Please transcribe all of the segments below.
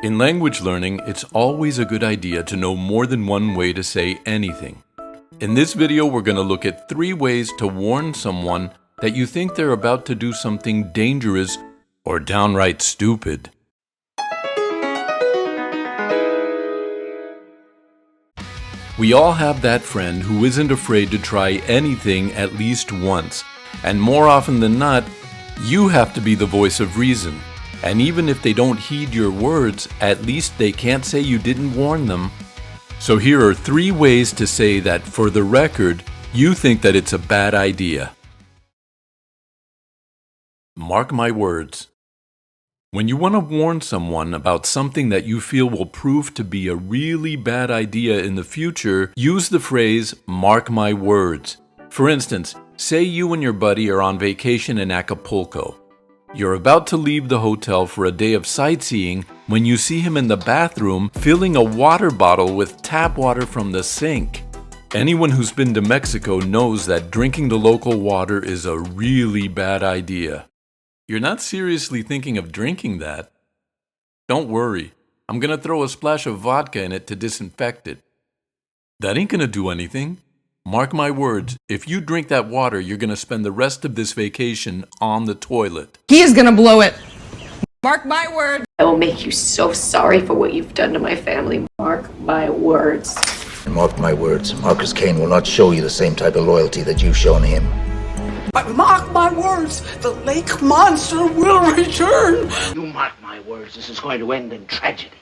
In language learning, it's always a good idea to know more than one way to say anything. In this video, we're going to look at 3 ways to warn someone that you think they're about to do something dangerous or downright stupid. We all have that friend who isn't afraid to try anything at least once, and more often than not, you have to be the voice of reason. And even if they don't heed your words, at least they can't say you didn't warn them. So here are 3 ways to say that, for the record, you think that it's a bad idea. Mark my words. When you want to warn someone about something that you feel will prove to be a really bad idea in the future, use the phrase, mark my words. For instance, say you and your buddy are on vacation in Acapulco. You're about to leave the hotel for a day of sightseeing when you see him in the bathroom filling a water bottle with tap water from the sink. Anyone who's been to Mexico knows that drinking the local water is a really bad idea. You're not seriously thinking of drinking that. Don't worry, I'm gonna throw a splash of vodka in it to disinfect it. That ain't gonna do anything. Mark my words, if you drink that water, you're gonna spend the rest of this vacation on the toilet. He is gonna blow it. Mark my word. I will make you so sorry for what you've done to my family. Mark my words. Mark my words, Marcus Kane will not show you the same type of loyalty that you've shown him. But mark my words, the lake monster will return. You mark my words, this is going to end in tragedy.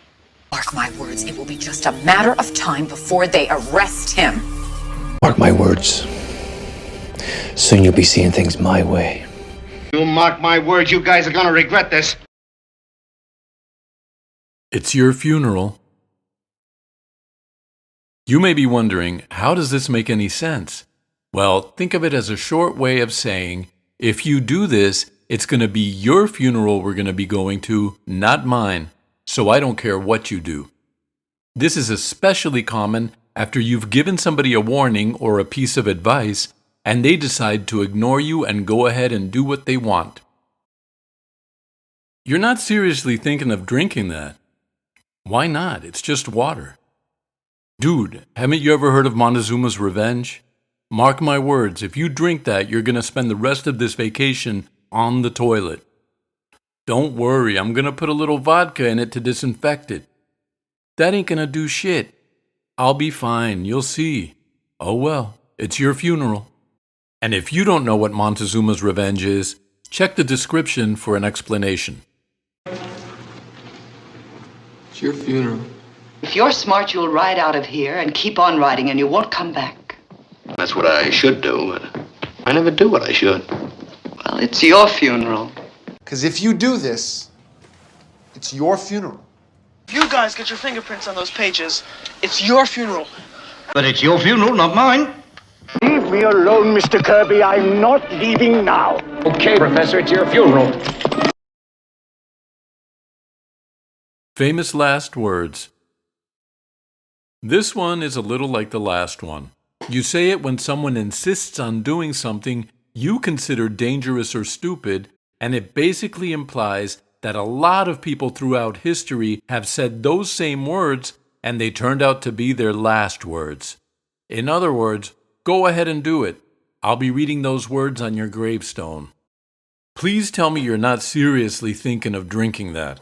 Mark my words, it will be just a matter of time before they arrest him. Mark my words. Soon you'll be seeing things my way. You mark my words, you guys are going to regret this. It's your funeral. You may be wondering, how does this make any sense? Well, think of it as a short way of saying, if you do this, it's going to be your funeral we're going to be going to, not mine, so I don't care what you do. This is especially common after you've given somebody a warning or a piece of advice, and they decide to ignore you and go ahead and do what they want. You're not seriously thinking of drinking that. Why not? It's just water. Dude, haven't you ever heard of Montezuma's Revenge? Mark my words, if you drink that, you're going to spend the rest of this vacation on the toilet. Don't worry, I'm going to put a little vodka in it to disinfect it. That ain't going to do shit. I'll be fine, you'll see. Oh well, it's your funeral. And if you don't know what Montezuma's Revenge is, check the description for an explanation. It's your funeral. If you're smart, you'll ride out of here and keep on riding and you won't come back. That's what I should do, but I never do what I should. Well, it's your funeral. Because if you do this, it's your funeral. If you guys get your fingerprints on those pages, it's your funeral. But it's your funeral, not mine. Leave me alone, Mr. Kirby. I'm not leaving now. Okay, Professor, it's your funeral. Famous last words. This one is a little like the last one. You say it when someone insists on doing something you consider dangerous or stupid, and it basically implies that a lot of people throughout history have said those same words and they turned out to be their last words. In other words, go ahead and do it. I'll be reading those words on your gravestone. Please tell me you're not seriously thinking of drinking that.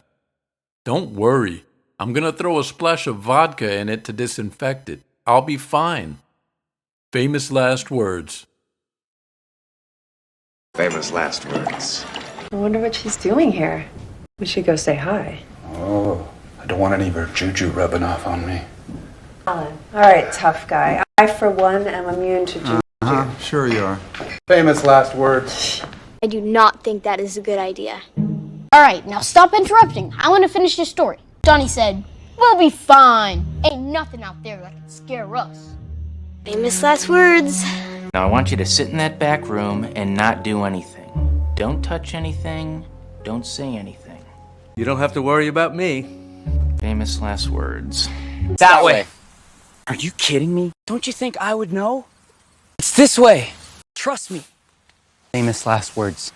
Don't worry. I'm going to throw a splash of vodka in it to disinfect it. I'll be fine. Famous last words. Famous last words. I wonder what she's doing here. We should go say hi. Oh, I don't want any of her juju rubbing off on me. Alan. All right, tough guy. I, for one, am immune to juju. Sure you are. Famous last words. I do not think that is a good idea. All right, now stop interrupting. I want to finish this story. Donnie said, "We'll be fine. Ain't nothing out there that can scare us." Famous last words. Now I want you to sit in that back room and not do anything. Don't touch anything. Don't say anything. You don't have to worry about me. Famous last words. That way. Are you kidding me? Don't you think I would know? It's this way. Trust me. Famous last words.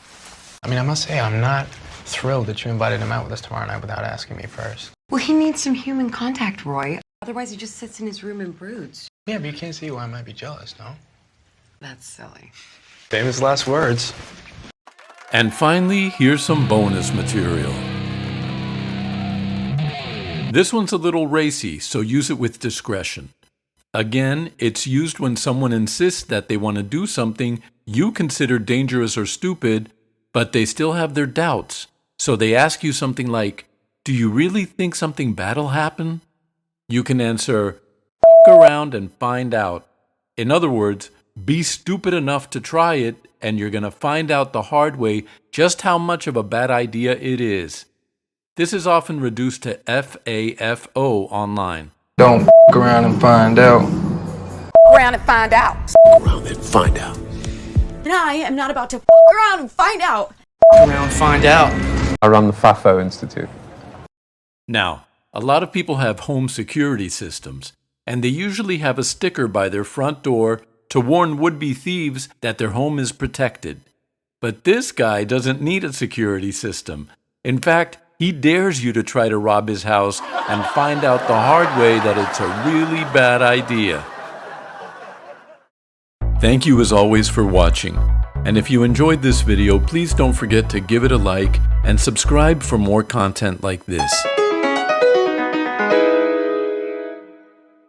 I mean, I must say, I'm not thrilled that you invited him out with us tomorrow night without asking me first. Well, he needs some human contact, Roy. Otherwise, he just sits in his room and broods. Yeah, but you can't see why I might be jealous, no? That's silly. Famous last words. And finally, here's some bonus material. This one's a little racy, so use it with discretion. Again, it's used when someone insists that they want to do something you consider dangerous or stupid, but they still have their doubts. So they ask you something like, "Do you really think something bad'll happen?" You can answer, "Walk around and find out." In other words, be stupid enough to try it, and you're going to find out the hard way just how much of a bad idea it is. This is often reduced to FAFO online. Don't fuck around and find out. Around and find out. Around and find out. And I am not about to fuck around and find out. Around, find out. I run the FAFO Institute. Now, a lot of people have home security systems, and they usually have a sticker by their front door to warn would-be thieves that their home is protected. But this guy doesn't need a security system. In fact, he dares you to try to rob his house and find out the hard way that it's a really bad idea. Thank you as always for watching. And if you enjoyed this video, please don't forget to give it a like and subscribe for more content like this.